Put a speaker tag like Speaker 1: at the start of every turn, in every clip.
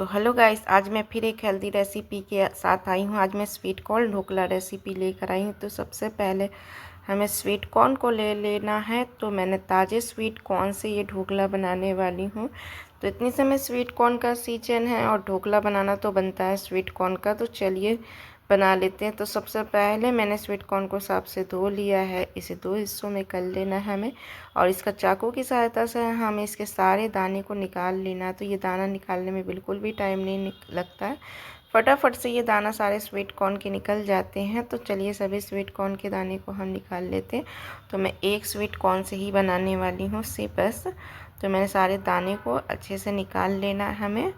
Speaker 1: तो hello guys, आज मैं फिर एक हेल्दी रेसिपी के साथ आई हूँ। आज मैं स्वीट कॉर्न ढोकला रेसिपी लेकर आई हूँ। तो सबसे पहले हमें स्वीट कॉर्न को ले लेना है। तो मैंने ताज़े स्वीट कॉर्न से ये ढोकला बनाने वाली हूँ। तो इतनी समय स्वीट कॉर्न का सीजन है और ढोकला बनाना तो बनता है स्वीट कॉर्न का। तो चलिए बना लेते हैं। तो सबसे पहले मैंने स्वीट कॉर्न को साफ से धो लिया है। इसे दो हिस्सों में कर लेना है हमें, और इसका चाकू की सहायता से हमें इसके सारे दाने को निकाल लेना है। तो ये दाना निकालने में बिल्कुल भी टाइम नहीं लगता है, फटाफट से ये दाना सारे स्वीट कॉर्न के निकल जाते हैं। तो चलिए सभी स्वीट कॉर्न के दाने को हम निकाल लेते हैं। तो मैं एक स्वीट कॉर्न से ही बनाने वाली हूँ सिर्फ बस। तो मैंने सारे दाने को अच्छे से निकाल लेना है हमें।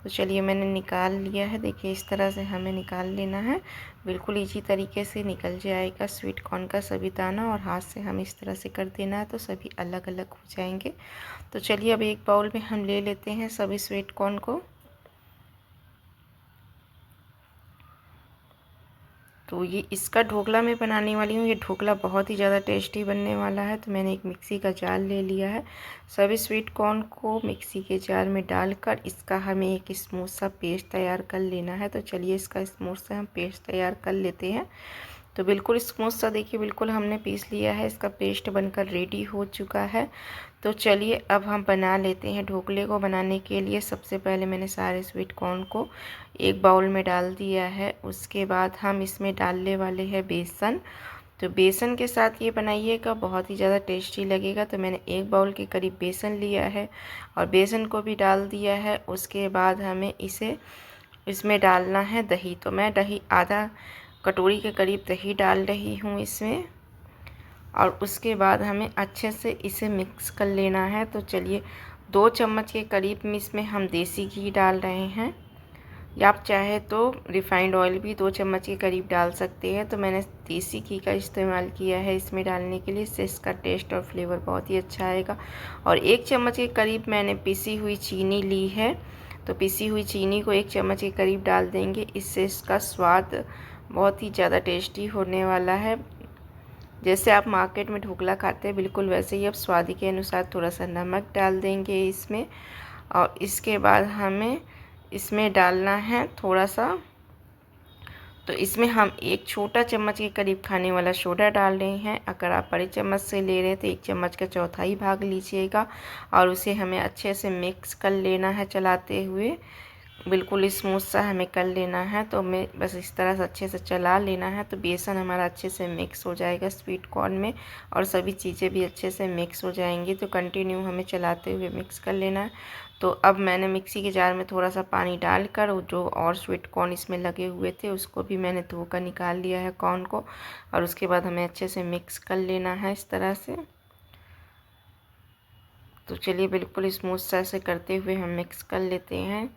Speaker 1: तो चलिए मैंने निकाल लिया है। देखिए इस तरह से हमें निकाल लेना है, बिल्कुल इजी तरीके से निकल जाएगा स्वीट कॉर्न का सभी दाना। और हाथ से हम इस तरह से कर देना है तो सभी अलग अलग हो जाएंगे। तो चलिए अब एक बाउल में हम ले लेते हैं सभी स्वीट कॉर्न को। तो ये इसका ढोकला मैं बनाने वाली हूँ। ये ढोकला बहुत ही ज़्यादा टेस्टी बनने वाला है। तो मैंने एक मिक्सी का जार ले लिया है। सभी स्वीट कॉर्न को मिक्सी के जार में डालकर इसका हमें एक स्मूथ सा पेस्ट तैयार कर लेना है। तो चलिए इसका स्मूथ सा हम पेस्ट तैयार कर लेते हैं। तो बिल्कुल स्मूथ सा देखिए, बिल्कुल हमने पीस लिया है। इसका पेस्ट बनकर रेडी हो चुका है। तो चलिए अब हम बना लेते हैं। ढोकले को बनाने के लिए सबसे पहले मैंने सारे स्वीट कॉर्न को एक बाउल में डाल दिया है। उसके बाद हम इसमें डालने वाले हैं बेसन। तो बेसन के साथ ये बनाइएगा, बहुत ही ज़्यादा टेस्टी लगेगा। तो मैंने एक बाउल के करीब बेसन लिया है और बेसन को भी डाल दिया है। उसके बाद हमें इसमें डालना है दही। तो मैं दही आधा कटोरी के करीब दही डाल रही हूँ इसमें। और उसके बाद हमें अच्छे से इसे मिक्स कर लेना है। तो चलिए 2 चम्मच के करीब में इसमें हम देसी घी डाल रहे हैं, या आप चाहे तो रिफ़ाइंड ऑयल भी 2 चम्मच के करीब डाल सकते हैं। तो मैंने देसी घी का इस्तेमाल किया है इसमें डालने के लिए, इससे इसका टेस्ट और फ्लेवर बहुत ही अच्छा आएगा। और 1 चम्मच के करीब मैंने पिसी हुई चीनी ली है। तो पिसी हुई चीनी को 1 चम्मच के करीब डाल देंगे, इससे इसका स्वाद बहुत ही ज़्यादा टेस्टी होने वाला है। जैसे आप मार्केट में ढोकला खाते हैं बिल्कुल वैसे ही। अब स्वाद के अनुसार थोड़ा सा नमक डाल देंगे इसमें। और इसके बाद हमें इसमें डालना है थोड़ा सा, तो इसमें हम 1 छोटा चम्मच के करीब खाने वाला सोडा डाल रहे हैं। अगर आप बड़े चम्मच से ले रहे हैं तो 1 चम्मच का चौथाई भाग लीजिएगा। और उसे हमें अच्छे से मिक्स कर लेना है चलाते हुए, बिल्कुल स्मूथ सा हमें कर लेना है। तो हमें बस इस तरह से अच्छे से चला लेना है। तो बेसन हमारा अच्छे से मिक्स हो जाएगा स्वीट कॉर्न में, और सभी चीज़ें भी अच्छे से मिक्स हो जाएंगी। तो कंटिन्यू हमें चलाते हुए मिक्स कर लेना है। तो अब मैंने मिक्सी के जार में थोड़ा सा पानी डालकर जो और स्वीट कॉर्न इसमें लगे हुए थे उसको भी मैंने धोकर निकाल लिया है कॉर्न को। और उसके बाद हमें अच्छे से मिक्स कर लेना है इस तरह से। तो चलिए बिल्कुल स्मूथ सा से करते हुए हम मिक्स कर लेते हैं।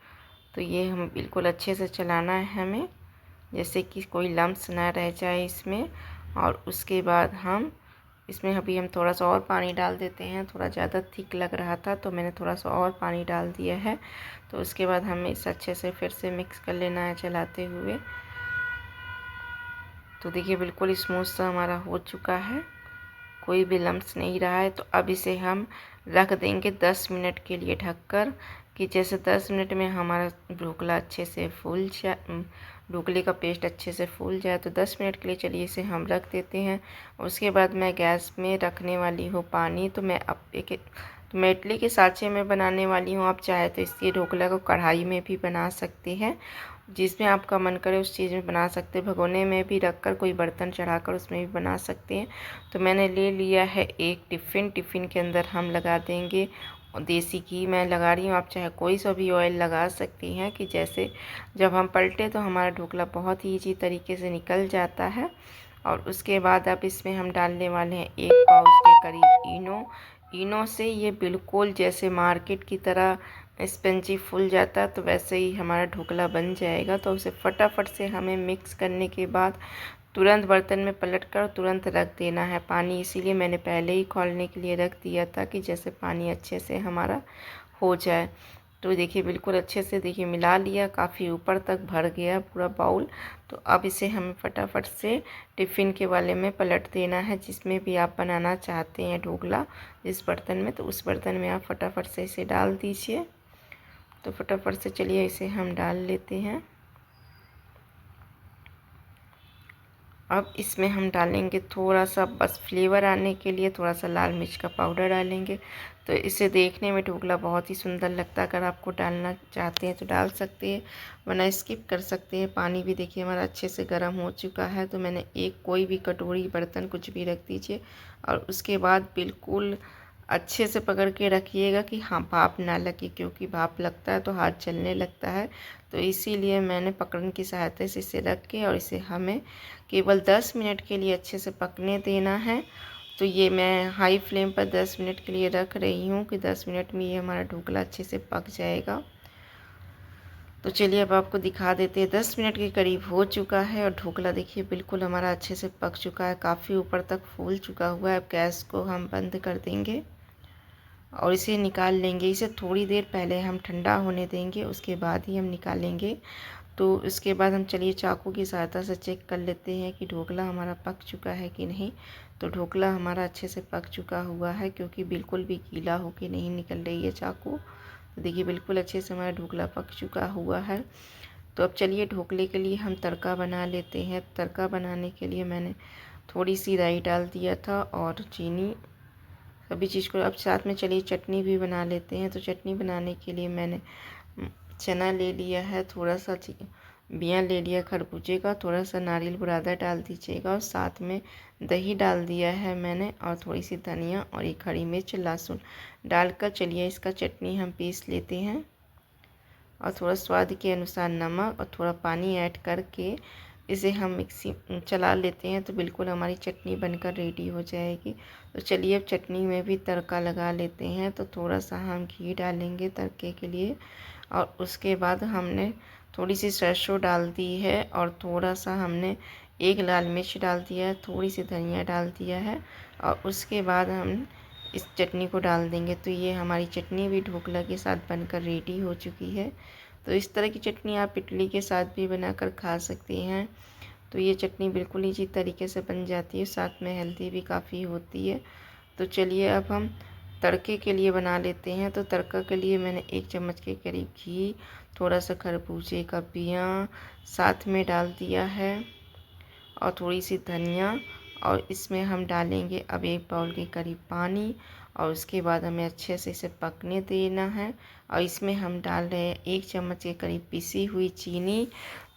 Speaker 1: तो ये हम बिल्कुल अच्छे से चलाना है हमें, जैसे कि कोई लम्स ना रह जाए इसमें। और उसके बाद हम इसमें अभी हम थोड़ा सा और पानी डाल देते हैं। थोड़ा ज़्यादा थिक लग रहा था तो मैंने थोड़ा सा और पानी डाल दिया है। तो उसके बाद हमें इसे अच्छे से फिर से मिक्स कर लेना है चलाते हुए। तो देखिए बिल्कुल स्मूथ सा हमारा हो चुका है, कोई भी लम्स नहीं रहा है। तो अब इसे हम रख देंगे 10 मिनट के लिए ढककर, कि जैसे 10 मिनट में हमारा ढोकला अच्छे से फूल जाए, ढोकले का पेस्ट अच्छे से फूल जाए। तो 10 मिनट के लिए चलिए इसे हम रख देते हैं। उसके बाद मैं गैस में रखने वाली हूँ पानी। तो मैं इडली के सांचे में बनाने वाली हूँ। आप चाहे तो इसके ढोकला को कढ़ाई में भी बना सकते हैं, जिसमें आपका मन करे उस चीज़ में बना सकते हैं। भगोने में भी रखकर कोई बर्तन चढ़ाकर उसमें भी बना सकते हैं। तो मैंने ले लिया है एक टिफ़िन के अंदर हम लगा देंगे देसी घी मैं लगा रही हूँ। आप चाहे कोई सा भी ऑयल लगा सकती हैं, कि जैसे जब हम पलटे तो हमारा ढोकला बहुत ही ईजी तरीके से निकल जाता है। और उसके बाद अब इसमें हम डालने वाले हैं 1 पाउच के करीब इनो से ये बिल्कुल जैसे मार्केट की तरह स्पंजी फूल जाता है, तो वैसे ही हमारा ढोकला बन जाएगा। तो उसे फटाफट से हमें मिक्स करने के बाद तुरंत बर्तन में पलटकर तुरंत रख देना है पानी। इसीलिए मैंने पहले ही खौलने के लिए रख दिया था, कि जैसे पानी अच्छे से हमारा हो जाए। तो देखिए बिल्कुल अच्छे से देखिए मिला लिया, काफ़ी ऊपर तक भर गया पूरा बाउल। तो अब इसे हमें फटाफट से टिफ़िन के वाले में पलट देना है, जिसमें भी आप बनाना चाहते हैं ढोकला, जिस बर्तन में, तो उस बर्तन में आप फटाफट से इसे डाल दीजिए। तो फटाफट से चलिए इसे हम डाल लेते हैं। अब इसमें हम डालेंगे थोड़ा सा, बस फ्लेवर आने के लिए थोड़ा सा लाल मिर्च का पाउडर डालेंगे। तो इसे देखने में ढोकला बहुत ही सुंदर लगता है। अगर आपको डालना चाहते हैं तो डाल सकते हैं, वरना स्किप कर सकते हैं। पानी भी देखिए हमारा अच्छे से गर्म हो चुका है। तो मैंने एक कोई भी कटोरी, बर्तन कुछ भी रख दीजिए और उसके बाद बिल्कुल अच्छे से पकड़ के रखिएगा कि हाँ भाप ना लगे, क्योंकि भाप लगता है तो हाथ जलने लगता है। तो इसीलिए मैंने पकड़ने की सहायता से इसे रख के और इसे हमें केवल 10 मिनट के लिए अच्छे से पकने देना है। तो ये मैं हाई फ्लेम पर 10 मिनट के लिए रख रही हूँ कि 10 मिनट में ये हमारा ढोकला अच्छे से पक जाएगा। तो चलिए अब आपको दिखा देते हैं। 10 मिनट के करीब हो चुका है और ढोकला देखिए बिल्कुल हमारा अच्छे से पक चुका है, काफ़ी ऊपर तक फूल चुका हुआ है। अब गैस को हम बंद कर देंगे और इसे निकाल लेंगे। इसे थोड़ी देर पहले हम ठंडा होने देंगे, उसके बाद ही हम निकालेंगे। तो इसके बाद हम चलिए चाकू की सहायता से चेक कर लेते हैं कि ढोकला हमारा पक चुका है कि नहीं। तो ढोकला हमारा अच्छे से पक चुका हुआ है, क्योंकि बिल्कुल भी गीला होके नहीं निकल रही है चाकू। तो देखिए बिल्कुल अच्छे से हमारा ढोकला पक चुका हुआ है। तो अब चलिए ढोकले के लिए हम तड़का बना लेते हैं। तड़का बनाने के लिए मैंने थोड़ी सी राई डाल दिया था और चीनी, सभी चीज़ को। अब साथ में चलिए चटनी भी बना लेते हैं। तो चटनी बनाने के लिए मैंने चना ले लिया है, थोड़ा सा बियाँ ले लिया खरबूजे का, थोड़ा सा नारियल बुरादा डाल दीजिएगा और साथ में दही डाल दिया है मैंने, और थोड़ी सी धनिया और एक हरी मिर्च, लहसुन डालकर चलिए इसका चटनी हम पीस लेते हैं। और थोड़ा स्वाद के अनुसार नमक और थोड़ा पानी ऐड करके इसे हम मिक्सी चला लेते हैं। तो बिल्कुल हमारी चटनी बनकर रेडी हो जाएगी। तो चलिए अब चटनी में भी तड़का लगा लेते हैं। तो थोड़ा सा हम घी डालेंगे तड़के के लिए और उसके बाद हमने थोड़ी सी सरसों डाल दी है और थोड़ा सा हमने एक लाल मिर्च डाल दिया है, थोड़ी सी धनिया डाल दिया है और उसके बाद हम इस चटनी को डाल देंगे। तो ये हमारी चटनी भी ढोकला के साथ बनकर रेडी हो चुकी है। तो इस तरह की चटनी आप इडली के साथ भी बनाकर खा सकते हैं। तो ये चटनी बिल्कुल इसी तरीके से बन जाती है, साथ में हेल्दी भी काफ़ी होती है। तो चलिए अब हम तड़के के लिए बना लेते हैं। तो तड़का के लिए मैंने 1 चम्मच के करीब घी, थोड़ा सा खरबूजे का बियाँ साथ में डाल दिया है और थोड़ी सी धनिया, और इसमें हम डालेंगे अब 1 बाउल के करीब पानी और उसके बाद हमें अच्छे से इसे पकने देना है। और इसमें हम डाल रहे हैं 1 चम्मच के करीब पिसी हुई चीनी।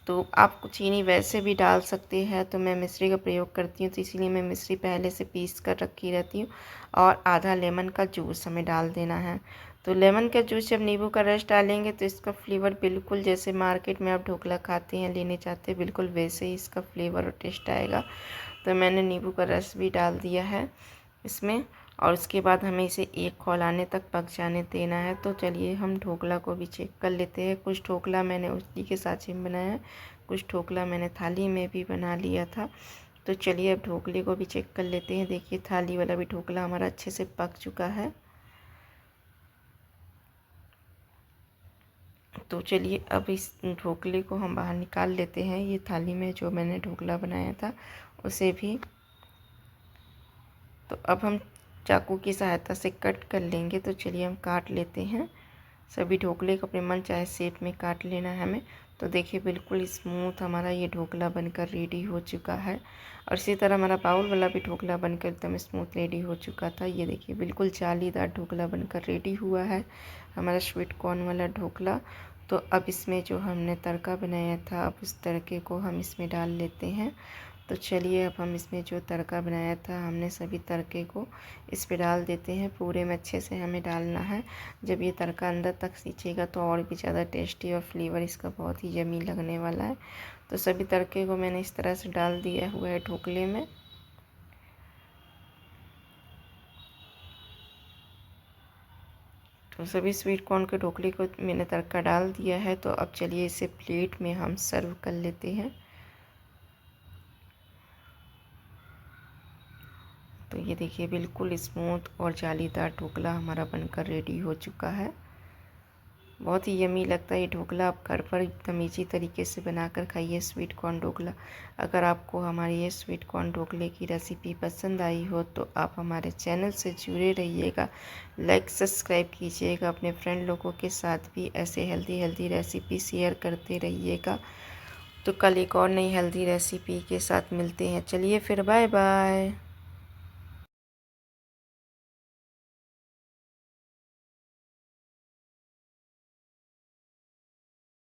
Speaker 1: तो आप चीनी वैसे भी डाल सकते हैं, तो मैं मिश्री का प्रयोग करती हूँ, तो इसीलिए मैं मिश्री पहले से पीस कर रखी रहती हूँ। और आधा लेमन का जूस हमें डाल देना है। तो लेमन का जूस, जब नींबू का रस डालेंगे तो इसका फ्लेवर बिल्कुल जैसे मार्केट में आप ढोकला खाते हैं, लेने जाते हैं, बिल्कुल वैसे ही इसका फ्लेवर और टेस्ट आएगा। तो मैंने नींबू का रस भी डाल दिया है इसमें और उसके बाद हमें इसे एक खौलाने तक पक जाने देना है। तो चलिए हम ढोकला को भी चेक कर लेते हैं। कुछ ढोकला मैंने उसी के साँचे में बनाया है, कुछ ढोकला मैंने थाली में भी बना लिया था। तो चलिए अब ढोकले को भी चेक कर लेते हैं। देखिए थाली वाला भी ढोकला हमारा अच्छे से पक चुका है। तो चलिए अब इस ढोकले को हम बाहर निकाल लेते हैं। ये थाली में जो मैंने ढोकला बनाया था उसे भी, तो अब हम चाकू की सहायता से कट कर लेंगे। तो चलिए हम काट लेते हैं। सभी ढोकले को अपने मन चाहे शेप में काट लेना है हमें। तो देखिए बिल्कुल स्मूथ हमारा ये ढोकला बनकर रेडी हो चुका है। और इसी तरह हमारा बाउल वाला भी ढोकला बनकर एकदम स्मूथ रेडी हो चुका था। ये देखिए बिल्कुल जालीदार ढोकला बनकर रेडी हुआ है हमारा स्वीट कॉर्न वाला ढोकला। तो अब इसमें जो हमने तड़का बनाया था, अब उस तड़के को हम इसमें डाल लेते हैं। तो चलिए अब हम इसमें जो तड़का बनाया था, हमने सभी तड़के को इस पे डाल देते हैं। पूरे में अच्छे से हमें डालना है। जब ये तड़का अंदर तक सींचेगा तो और भी ज़्यादा टेस्टी और फ्लेवर इसका बहुत ही यम्मी लगने वाला है। तो सभी तड़के को मैंने इस तरह से डाल दिया हुआ है ढोकले में। तो सभी स्वीट कॉर्न के ढोकले को मैंने तड़का डाल दिया है। तो अब चलिए इसे प्लेट में हम सर्व कर लेते हैं। तो ये देखिए बिल्कुल स्मूथ और जालीदार ढोकला हमारा बनकर रेडी हो चुका है। बहुत ही यमी लगता है ये ढोकला। आप घर पर एकदम ईजी तरीके से बनाकर खाइए स्वीट कॉर्न ढोकला। अगर आपको हमारी ये स्वीट कॉर्न ढोकले की रेसिपी पसंद आई हो तो आप हमारे चैनल से जुड़े रहिएगा, लाइक सब्सक्राइब कीजिएगा, अपने फ्रेंड लोगों के साथ भी ऐसे हेल्दी रेसिपी शेयर करते रहिएगा। तो कल एक और नई हेल्दी रेसिपी के साथ मिलते हैं। चलिए फिर, बाय बाय।